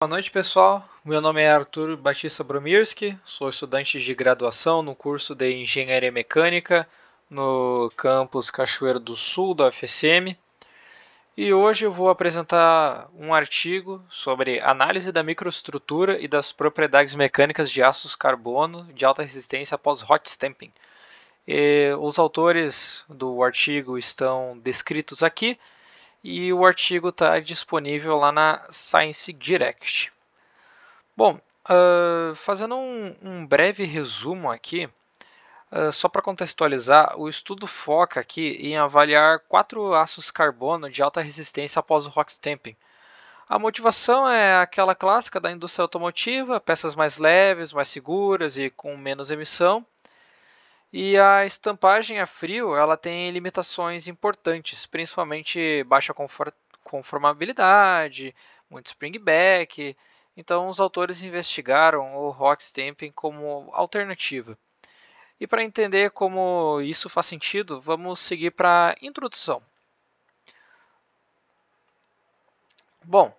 Boa noite, pessoal. Meu nome é Arthur Batista Bromirski, sou estudante de graduação no curso de Engenharia Mecânica no campus Cachoeiro do Sul da UFSM. E hoje eu vou apresentar um artigo sobre análise da microestrutura e das propriedades mecânicas de aços carbono de alta resistência após hot stamping. Os autores do artigo estão descritos aqui e o artigo está disponível lá na Science Direct. Bom, fazendo um breve resumo aqui, só para contextualizar, o estudo foca aqui em avaliar 4 aços carbono de alta resistência após o hot stamping. A motivação é aquela clássica da indústria automotiva, peças mais leves, mais seguras e com menos emissão. E a estampagem a frio ela tem limitações importantes, principalmente baixa conformabilidade, muito spring back. Então, os autores investigaram o hot stamping como alternativa. E para entender como isso faz sentido, vamos seguir para a introdução. Bom,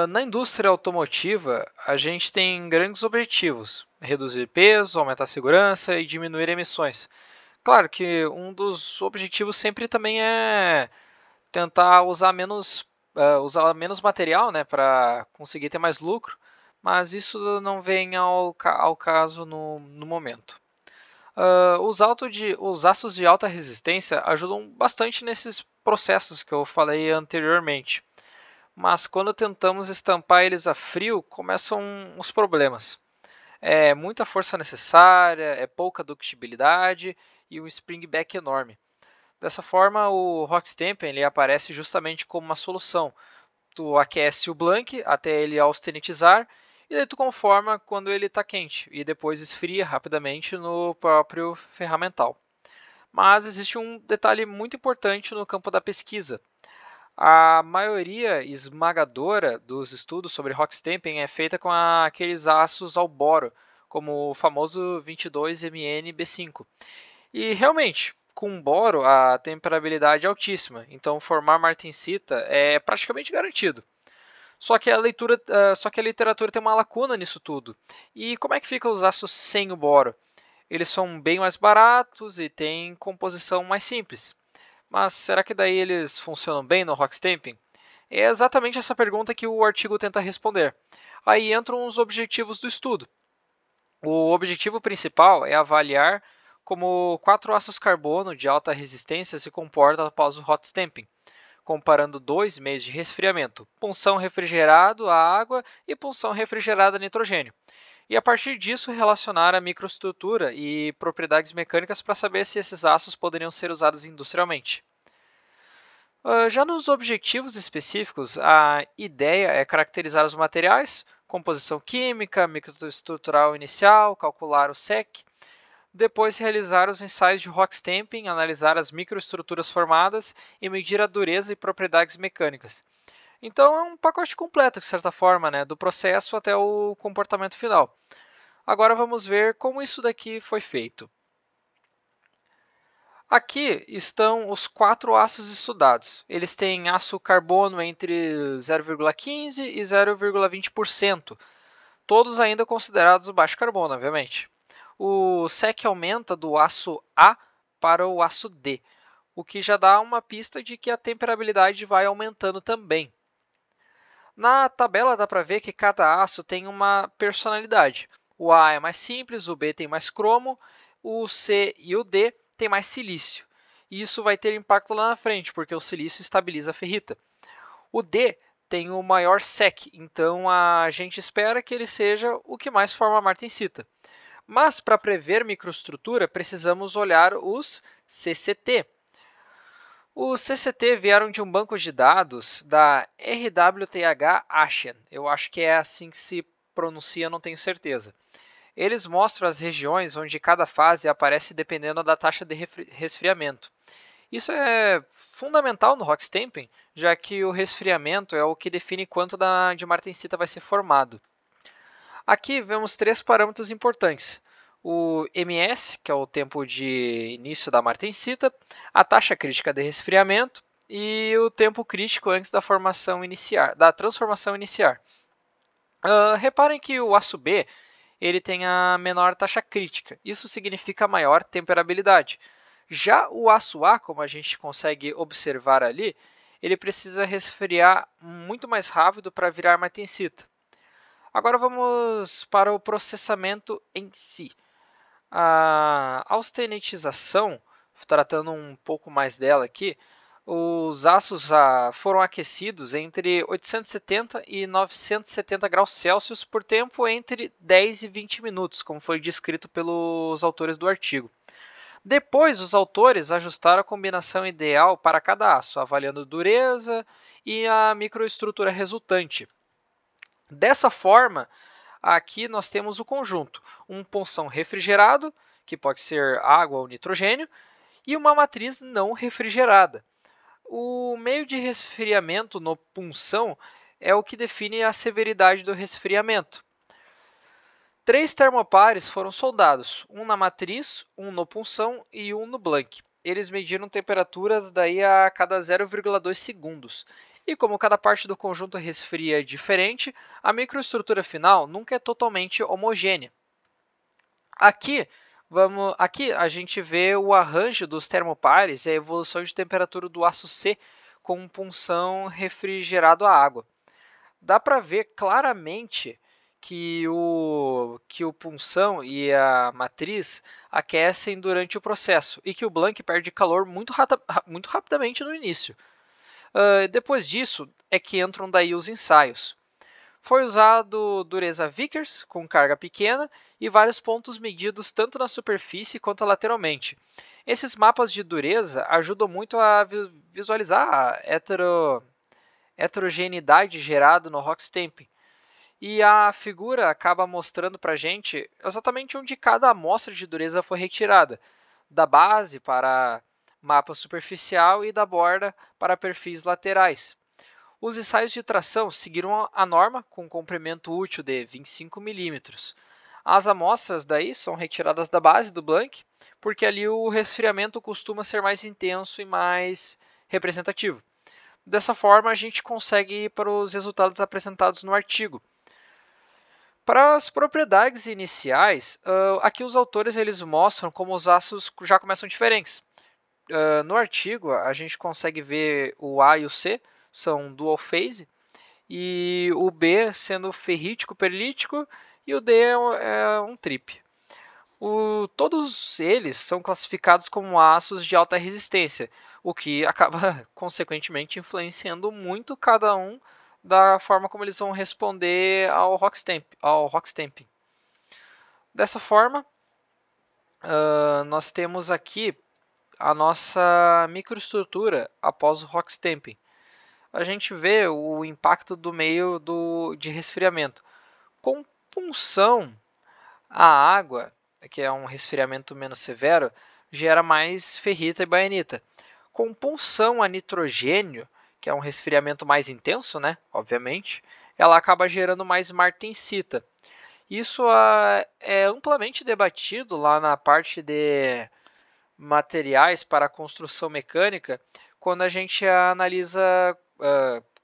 na indústria automotiva, a gente tem grandes objetivos: reduzir peso, aumentar a segurança e diminuir emissões. Claro que um dos objetivos sempre também é tentar usar menos material, né, para conseguir ter mais lucro, mas isso não vem ao caso no momento. Os aços de alta resistência ajudam bastante nesses processos que eu falei anteriormente, mas quando tentamos estampar eles a frio, começam os problemas. É muita força necessária, é pouca ductibilidade e um spring back enorme. Dessa forma, o hot stamping ele aparece justamente como uma solução. Tu aquece o blank até ele austenitizar e daí tu conforma quando ele está quente e depois esfria rapidamente no próprio ferramental. Mas existe um detalhe muito importante no campo da pesquisa. A maioria esmagadora dos estudos sobre hot stamping é feita com aqueles aços ao boro, como o famoso 22MnB5. E realmente, com boro a temperabilidade é altíssima, então formar martensita é praticamente garantido. Só que a literatura tem uma lacuna nisso tudo. E como é que ficam os aços sem o boro? Eles são bem mais baratos e têm composição mais simples. Mas será que daí eles funcionam bem no hot stamping? É exatamente essa pergunta que o artigo tenta responder. Aí entram os objetivos do estudo. O objetivo principal é avaliar como 4 ácidos carbono de alta resistência se comportam após o hot stamping, comparando 2 meses de resfriamento, punção refrigerado a água e punção refrigerada a nitrogênio. E a partir disso relacionar a microestrutura e propriedades mecânicas para saber se esses ácidos poderiam ser usados industrialmente. Já nos objetivos específicos, a ideia é caracterizar os materiais, composição química, microestrutural inicial, calcular o SEC, depois realizar os ensaios de hot stamping, analisar as microestruturas formadas e medir a dureza e propriedades mecânicas. Então é um pacote completo, de certa forma, né, do processo até o comportamento final. Agora vamos ver como isso daqui foi feito. Aqui estão os 4 aços estudados. Eles têm aço carbono entre 0,15% e 0,20%, todos ainda considerados baixo carbono, obviamente. O SEC aumenta do aço A para o aço D, o que já dá uma pista de que a temperabilidade vai aumentando também. Na tabela dá para ver que cada aço tem uma personalidade. O A é mais simples, o B tem mais cromo, o C e o D tem mais silício. E isso vai ter impacto lá na frente, porque o silício estabiliza a ferrita. O D tem o maior SEC, então a gente espera que ele seja o que mais forma a martensita. Mas para prever microestrutura, precisamos olhar os CCT. Os CCT vieram de um banco de dados da RWTH Aachen. Eu acho que é assim que se pronuncia, não tenho certeza. Eles mostram as regiões onde cada fase aparece dependendo da taxa de resfriamento. Isso é fundamental no hot stamping, já que o resfriamento é o que define quanto de martensita vai ser formado. Aqui vemos 3 parâmetros importantes: o ms, que é o tempo de início da martensita, a taxa crítica de resfriamento e o tempo crítico antes da transformação iniciar. Reparem que o aço B ele tem a menor taxa crítica. Isso significa maior temperabilidade. Já o aço A, como a gente consegue observar ali, ele precisa resfriar muito mais rápido para virar martensita. Agora vamos para o processamento em si. A austenitização, tratando um pouco mais dela aqui, os aços foram aquecidos entre 870 e 970 graus Celsius por tempo entre 10 e 20 minutos, como foi descrito pelos autores do artigo. Depois, os autores ajustaram a combinação ideal para cada aço, avaliando dureza e a microestrutura resultante. Dessa forma, aqui nós temos o conjunto, um punção refrigerado, que pode ser água ou nitrogênio, e uma matriz não refrigerada. O meio de resfriamento no punção é o que define a severidade do resfriamento. 3 termopares foram soldados, um na matriz, um no punção e um no blank. Eles mediram temperaturas daí a cada 0,2 segundos. E como cada parte do conjunto resfria diferente, a microestrutura final nunca é totalmente homogênea. Aqui a gente vê o arranjo dos termopares e a evolução de temperatura do aço C com punção refrigerado a água. Dá para ver claramente que o punção e a matriz aquecem durante o processo e que o blank perde calor muito rapidamente no início. Depois disso é que entram daí os ensaios. Foi usado dureza Vickers, com carga pequena, e vários pontos medidos tanto na superfície quanto lateralmente. Esses mapas de dureza ajudam muito a visualizar a heterogeneidade gerada no Rockstamping. E a figura acaba mostrando para a gente exatamente onde cada amostra de dureza foi retirada, da base para mapa superficial e da borda para perfis laterais. Os ensaios de tração seguiram a norma com um comprimento útil de 25 mm. As amostras daí são retiradas da base do blank, porque ali o resfriamento costuma ser mais intenso e mais representativo. Dessa forma, a gente consegue ir para os resultados apresentados no artigo. Para as propriedades iniciais, aqui os autores eles mostram como os aços já começam diferentes. No artigo, a gente consegue ver o A e o C são dual phase, e o B sendo ferrítico perlítico e o D é um trip. Todos eles são classificados como aços de alta resistência, o que acaba consequentemente influenciando muito cada um da forma como eles vão responder ao Rockstamping. Dessa forma, nós temos aqui a nossa microestrutura após o Rockstamping. A gente vê o impacto do meio de resfriamento. Com punção, a água, que é um resfriamento menos severo, gera mais ferrita e baianita. Com punção a nitrogênio, que é um resfriamento mais intenso, né? Obviamente, ela acaba gerando mais martensita. Isso é amplamente debatido lá na parte de materiais para construção mecânica, quando a gente analisa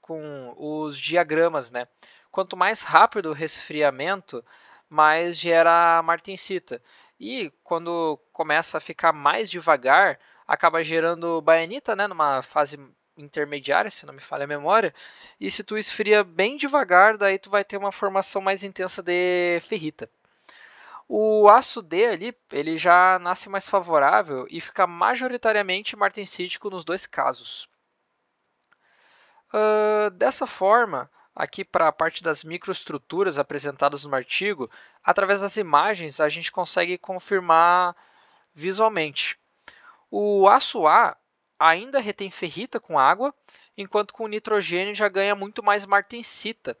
com os diagramas, né? Quanto mais rápido o resfriamento, mais gera martensita. E quando começa a ficar mais devagar, acaba gerando baianita, né? Numa fase intermediária, se não me falha a memória. E se tu esfria bem devagar, daí tu vai ter uma formação mais intensa de ferrita. O aço D ali, ele já nasce mais favorável e fica majoritariamente martensítico nos dois casos. Dessa forma, aqui para a parte das microestruturas apresentadas no artigo, através das imagens a gente consegue confirmar visualmente. O aço A ainda retém ferrita com água, enquanto com o nitrogênio já ganha muito mais martensita.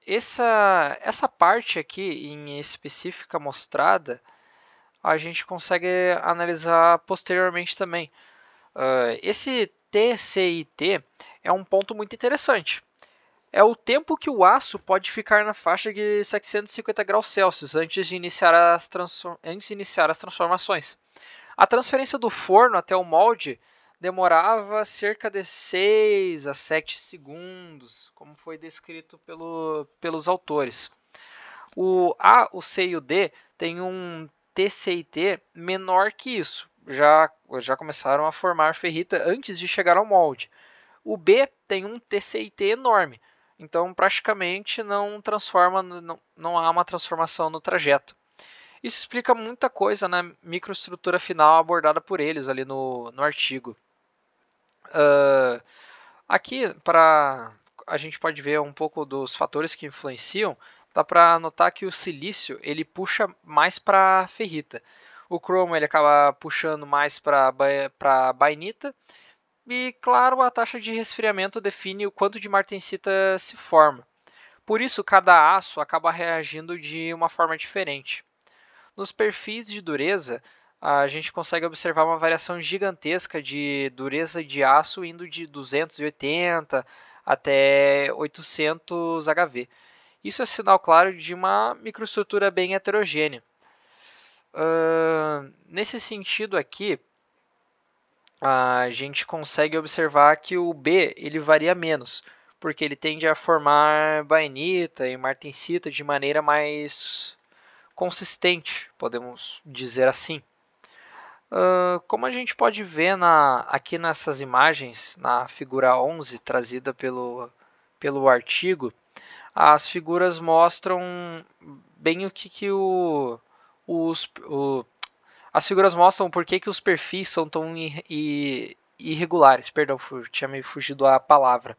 Essa parte aqui em específica mostrada, a gente consegue analisar posteriormente também. Esse TCIT é um ponto muito interessante. É o tempo que o aço pode ficar na faixa de 750 graus Celsius antes de iniciar as transformações. A transferência do forno até o molde demorava cerca de 6 a 7 segundos, como foi descrito pelos autores. O A, o C e o D têm um TCIT menor que isso. Já começaram a formar ferrita antes de chegar ao molde. O B tem um TCIT enorme, então praticamente não transforma, não há uma transformação no trajeto. Isso explica muita coisa na microestrutura final abordada por eles ali no artigo. Aqui, para a gente pode ver um pouco dos fatores que influenciam, dá para notar que o silício ele puxa mais para ferrita. O cromo ele acaba puxando mais para bainita. E, claro, a taxa de resfriamento define o quanto de martensita se forma. Por isso, cada aço acaba reagindo de uma forma diferente. Nos perfis de dureza, a gente consegue observar uma variação gigantesca de dureza de aço indo de 280 até 800 HV. Isso é sinal claro de uma microestrutura bem heterogênea. Nesse sentido aqui, a gente consegue observar que o B ele varia menos, porque ele tende a formar bainita e martensita de maneira mais consistente, podemos dizer assim. Como a gente pode ver aqui nessas imagens, na figura 11 trazida pelo artigo, as figuras mostram bem o que as figuras mostram por que os perfis são tão irregulares. Perdão, tinha me fugido a palavra.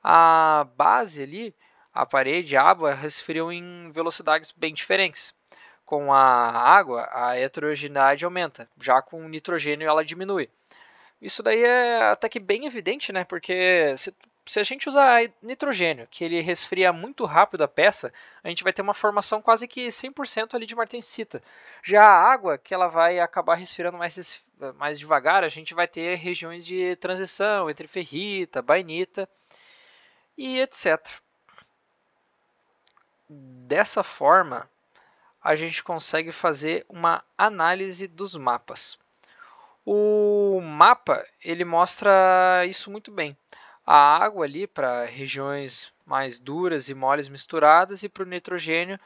A base ali, a parede, a água, resfriam em velocidades bem diferentes. Com a água, a heterogeneidade aumenta, já com o nitrogênio ela diminui. Isso daí é até que bem evidente, né? Porque se a gente usar nitrogênio, que ele resfria muito rápido a peça, a gente vai ter uma formação quase que 100% ali de martensita. Já a água, que ela vai acabar resfriando mais devagar, a gente vai ter regiões de transição entre ferrita, bainita e etc. Dessa forma, a gente consegue fazer uma análise dos mapas. O mapa ele mostra isso muito bem. A água ali para regiões mais duras e moles misturadas e para o nitrogênio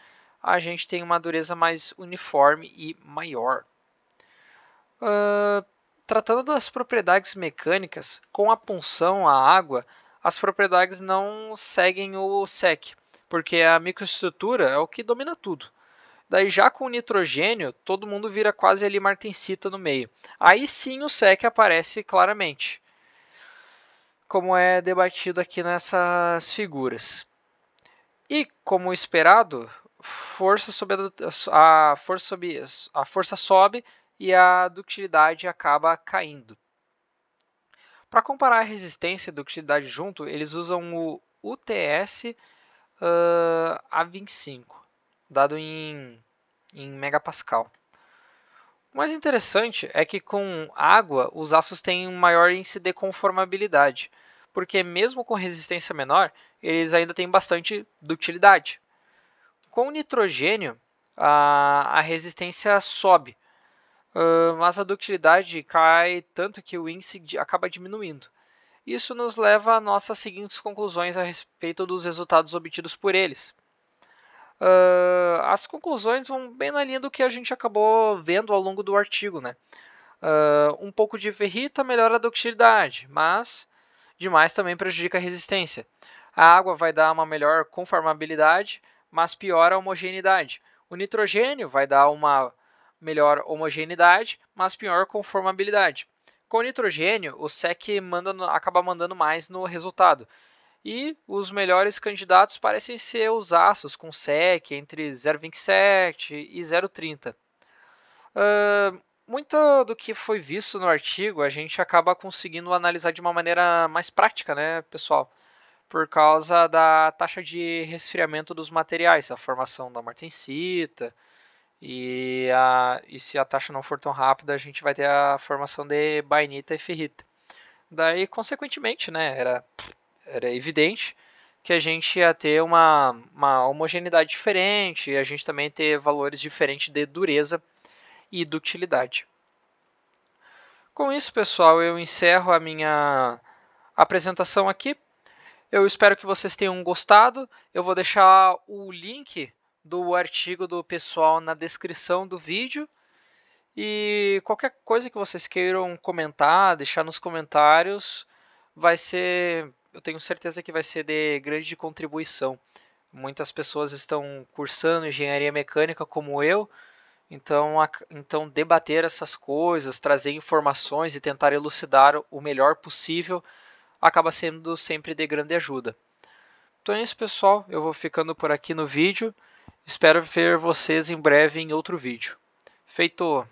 a gente tem uma dureza mais uniforme e maior. Tratando das propriedades mecânicas, com a punção à água, as propriedades não seguem o SEC, porque a microestrutura é o que domina tudo. Daí já com o nitrogênio, todo mundo vira quase ali martensita no meio. Aí sim o SEC aparece claramente, como é debatido aqui nessas figuras. E, como esperado, a força sobe e a ductilidade acaba caindo. Para comparar a resistência e ductilidade junto, eles usam o UTS A25, dado em megapascal. O mais interessante é que com água os aços têm um maior índice de conformabilidade, porque mesmo com resistência menor, eles ainda têm bastante ductilidade. Com nitrogênio, a resistência sobe, mas a ductilidade cai tanto que o índice acaba diminuindo. Isso nos leva a nossas seguintes conclusões a respeito dos resultados obtidos por eles. As conclusões vão bem na linha do que a gente acabou vendo ao longo do artigo, né? Um pouco de ferrita melhora a ductilidade, mas demais também prejudica a resistência. A água vai dar uma melhor conformabilidade, mas piora a homogeneidade. O nitrogênio vai dar uma melhor homogeneidade, mas pior conformabilidade. Com o nitrogênio, o SEC acaba mandando mais no resultado. E os melhores candidatos parecem ser os aços com SEC entre 0,27 e 0,30. Muito do que foi visto no artigo a gente acaba conseguindo analisar de uma maneira mais prática, né, pessoal? Por causa da taxa de resfriamento dos materiais, a formação da martensita, e se a taxa não for tão rápida, a gente vai ter a formação de bainita e ferrita. Daí, consequentemente, né, era evidente que a gente ia ter uma homogeneidade diferente e a gente também ter valores diferentes de dureza e ductilidade. Com isso, pessoal, eu encerro a minha apresentação aqui. Eu espero que vocês tenham gostado. Eu vou deixar o link do artigo do pessoal na descrição do vídeo. E qualquer coisa que vocês queiram comentar, deixar nos comentários, eu tenho certeza que vai ser de grande contribuição. Muitas pessoas estão cursando engenharia mecânica como eu, então debater essas coisas, trazer informações e tentar elucidar o melhor possível acaba sendo sempre de grande ajuda. Então é isso, pessoal. Eu vou ficando por aqui no vídeo. Espero ver vocês em breve em outro vídeo. Feito!